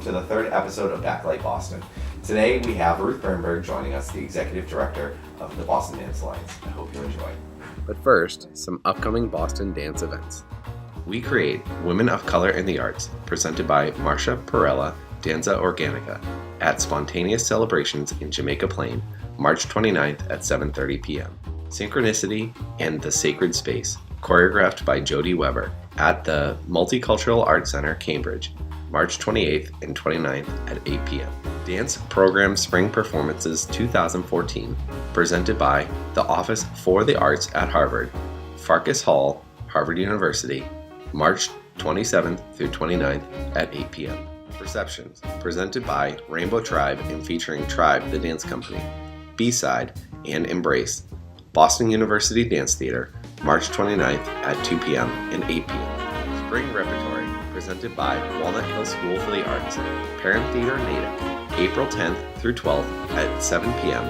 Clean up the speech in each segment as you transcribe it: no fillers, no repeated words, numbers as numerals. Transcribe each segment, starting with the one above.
to the third episode of Backlight Boston. Today we have Ruth Birnberg joining us, the Executive Director of the Boston Dance Alliance. I hope you enjoy. But first, some upcoming Boston dance events. We create Women of Color in the Arts, presented by Marcia Perella Danza Organica, at Spontaneous Celebrations in Jamaica Plain, March 29th at 7:30 p.m. Synchronicity and the Sacred Space, choreographed by Jody Weber, at the Multicultural Arts Center, Cambridge, March 28th and 29th at 8 p.m. Dance Program Spring Performances 2014, presented by the Office for the Arts at Harvard, Farkas Hall, Harvard University, March 27th through 29th at 8 p.m. Receptions, presented by Rainbow Tribe and featuring Tribe, the dance company, B-Side, and Embrace, Boston University Dance Theater, March 29th at 2 p.m. and 8 p.m. Spring Repertory, presented by Walnut Hill School for the Arts, Parent Theater Natick, April 10th through 12th at 7 p.m.,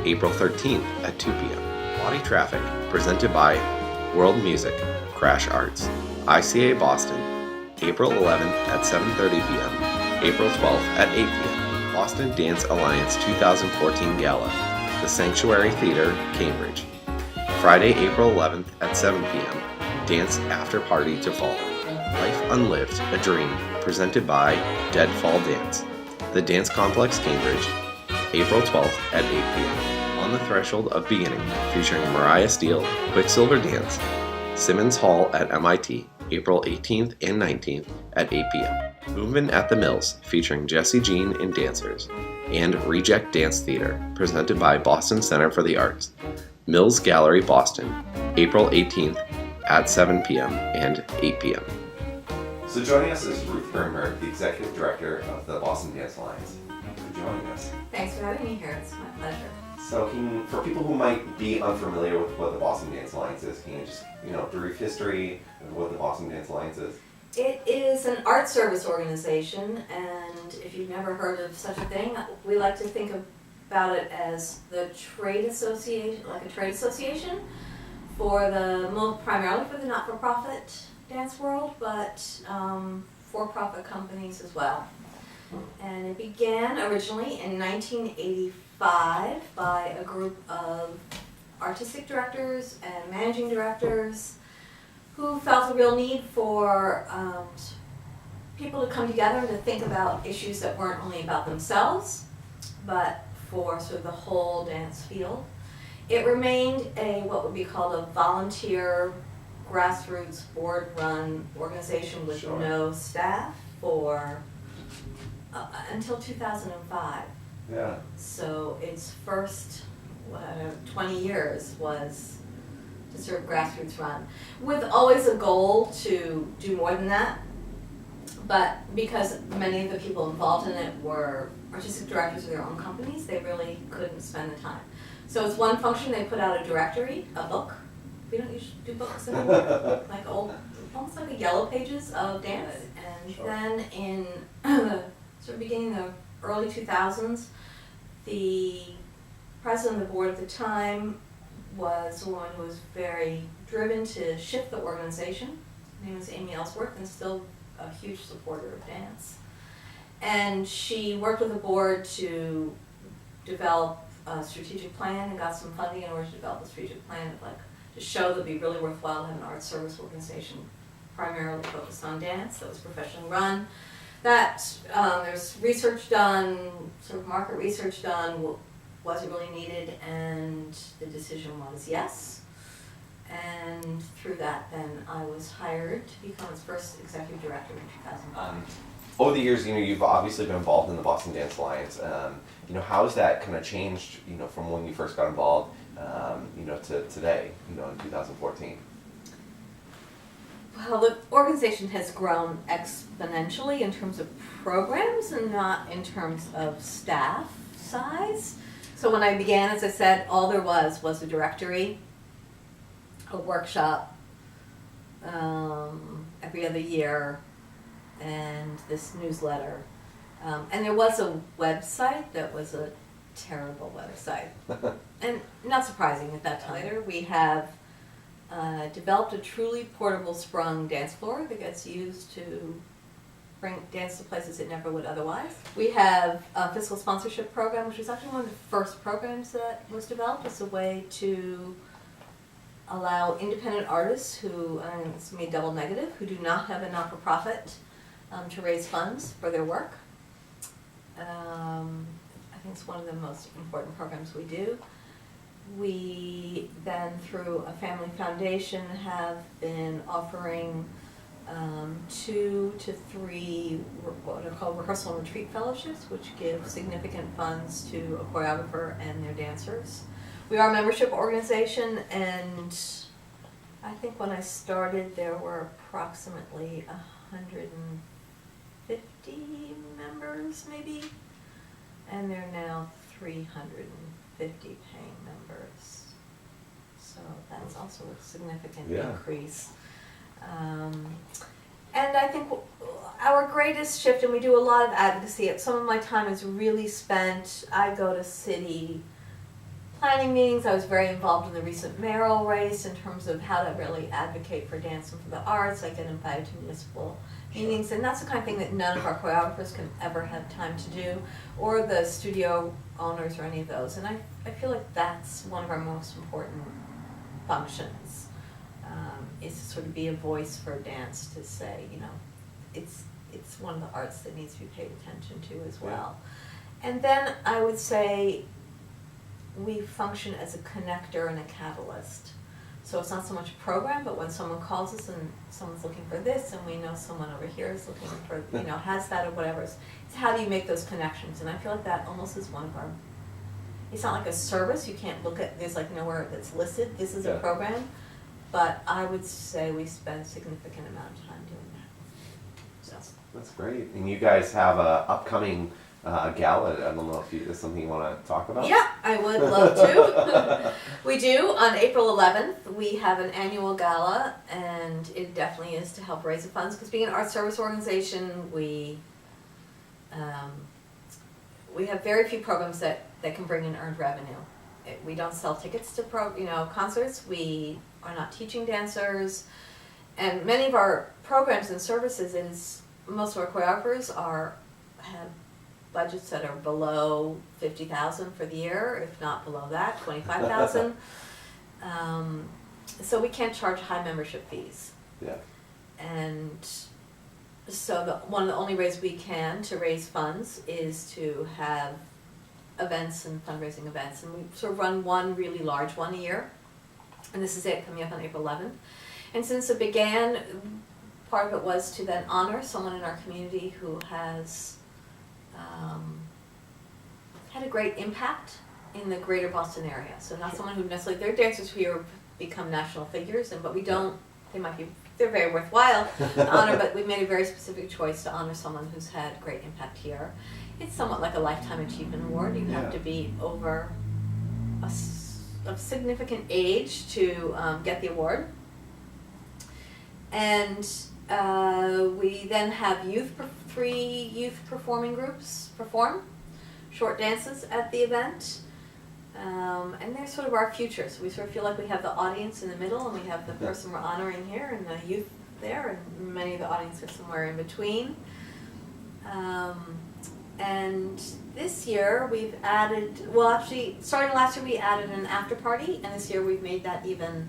April 13th at 2 p.m. Body Traffic, presented by World Music, Crash Arts, ICA Boston, April 11th at 7:30 p.m., April 12th at 8 p.m. Boston Dance Alliance 2014 Gala, The Sanctuary Theater, Cambridge. Friday, April 11th at 7 p.m., Dance After Party to Fall. Life Unlived, A Dream, presented by Deadfall Dance, The Dance Complex, Cambridge, April 12th at 8 p.m. On the Threshold of Beginning, featuring Mariah Steele, Quicksilver Dance, Simmons Hall at MIT, April 18th and 19th at 8 p.m. Movement at the Mills, featuring Jessie Jean and dancers, and Reject Dance Theater, presented by Boston Center for the Arts, Mills Gallery, Boston, April 18th at 7 p.m. and 8 p.m. So joining us is Ruth Birnberg, the Executive Director of the Boston Dance Alliance. Thank you for joining us. Thanks for having me here. It's my pleasure. So for people who might be unfamiliar with what the Boston Dance Alliance is, can you just, brief history of what the Boston Dance Alliance is? It is an art service organization, and if you've never heard of such a thing, we like to think about it as the trade association, like a trade association primarily for the not-for-profit dance world, but for-profit companies as well. And it began originally in 1985 by a group of artistic directors and managing directors who felt a real need for people to come together and to think about issues that weren't only about themselves, but for sort of the whole dance field. It remained what would be called a volunteer, grassroots, board-run organization with Sure. no staff for until 2005. Yeah. So its first 20 years was to sort of grassroots run, with always a goal to do more than that. But because many of the people involved in it were artistic directors of their own companies, they really couldn't spend the time. So it's one function, they put out a directory, a book. We don't usually do books anymore, like old, almost like a yellow pages of dance. And Sure. then in the sort of beginning of the early 2000s, the president of the board at the time was a woman who was very driven to shift the organization. Her name was Amy Ellsworth, and still a huge supporter of dance. And she worked with the board to develop a strategic plan and got some funding in order to develop a strategic plan to show that it'd be really worthwhile to have an art service organization primarily focused on dance that was professionally run. That there's research done, sort of market research done, was it really needed, and the decision was yes. And through that, then I was hired to become its first executive director in 2005. Over the years, you've obviously been involved in the Boston Dance Alliance. How has that kind of changed, from when you first got involved, to today, in 2014? Well, the organization has grown exponentially in terms of programs and not in terms of staff size. So when I began, as I said, all there was a directory, a workshop every other year, and this newsletter. And there was a website that was a terrible website. And not surprising at that time. Later, we have developed a truly portable sprung dance floor that gets used to bring dance to places it never would otherwise. We have a fiscal sponsorship program, which was actually one of the first programs that was developed as a way to allow independent artists who, and it's made double negative, who do not have a not-for-profit to raise funds for their work. I think it's one of the most important programs we do. We then, through a family foundation, have been offering 2 to 3 what are called rehearsal and retreat fellowships, which give significant funds to a choreographer and their dancers. We are a membership organization, and I think when I started there were approximately 150 members maybe, and there are now 350 paying members. So that's also a significant increase. And I think our greatest shift, and we do a lot of advocacy, some of my time is really spent, I go to city planning meetings. I was very involved in the recent mayoral race in terms of how to really advocate for dance and for the arts. I get invited to municipal meetings, and that's the kind of thing that none of our choreographers can ever have time to do, or the studio owners or any of those. And I feel like that's one of our most important functions, is to sort of be a voice for dance, to say, you know, it's one of the arts that needs to be paid attention to as well. And then I would say we function as a connector and a catalyst. So it's not so much a program, but when someone calls us and someone's looking for this, and we know someone over here is looking for, you know, has that or whatever, it's how do you make those connections? And I feel like that almost is one of our, it's not like a service, you can't look at, there's like nowhere that's listed, this is a program, but I would say we spend a significant amount of time doing that. So. That's great. And you guys have a upcoming gala. I don't know if there's something you want to talk about. Yeah, I would love to. We do. On April 11th, we have an annual gala, and it definitely is to help raise the funds, because being an art service organization, we have very few programs that can bring in earned revenue. We don't sell tickets to concerts. We are not teaching dancers, and many of our programs and services most of our choreographers have budgets that are below $50,000 for the year, if not below that, $25,000. So we can't charge high membership fees. Yeah. And so one of the only ways we can to raise funds is to have events and fundraising events, and we sort of run one really large one a year, and this is it, coming up on April 11th. And since it began, part of it was to then honor someone in our community who has had a great impact in the greater Boston area. So not someone who necessarily, they're dancers who have become national figures, but we don't, they're very worthwhile to honor, but we made a very specific choice to honor someone who's had great impact here. It's somewhat like a Lifetime Achievement Award. You have to be over a significant age to get the award. And we then have 3 youth performing groups perform short dances at the event. And they're sort of our future. So we sort of feel like we have the audience in the middle, and we have the person we're honoring here, and the youth there, and many of the audience are somewhere in between. And this year we've added, starting last year we added an after party, and this year we've made that even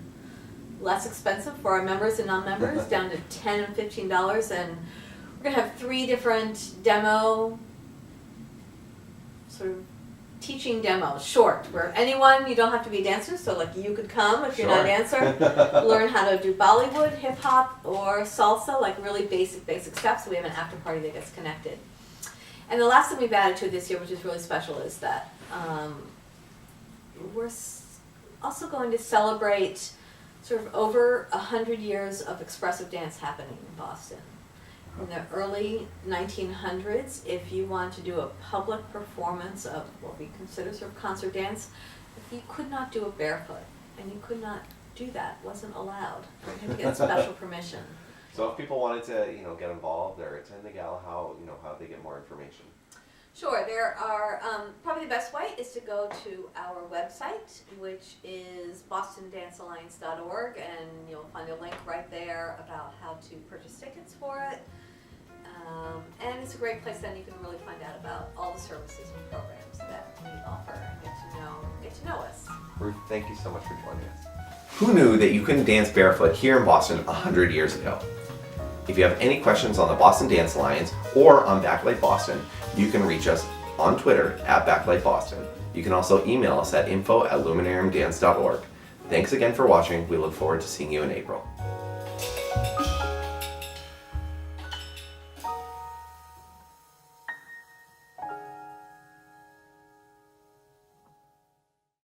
less expensive for our members and non-members, down to $10 and $15, and we're going to have 3 different sort of teaching demos, short, where anyone, you don't have to be a dancer, so like you could come if you're not a dancer, learn how to do Bollywood, hip hop, or salsa, like really basic steps. So we have an after party that gets connected. And the last thing we've added to this year, which is really special, is that we're also going to celebrate sort of over 100 years of expressive dance happening in Boston. In the early 1900s, if you want to do a public performance of what we consider sort of concert dance, you could not do it barefoot, and you could not do that. It wasn't allowed. You had to get special permission. So if people wanted to, get involved or attend the gala, how they get more information? Sure. There are probably the best way is to go to our website, which is bostondancealliance.org, and you'll find a link right there about how to purchase tickets for it. And it's a great place then you can really find out about all the services and programs that we offer and get to know us. Ruth, thank you so much for joining us. Who knew that you couldn't dance barefoot here in Boston 100 years ago? If you have any questions on the Boston Dance Alliance or on Backlight Boston, you can reach us on Twitter at Backlight Boston. You can also email us at info@luminariumdance.org. Thanks again for watching. We look forward to seeing you in April.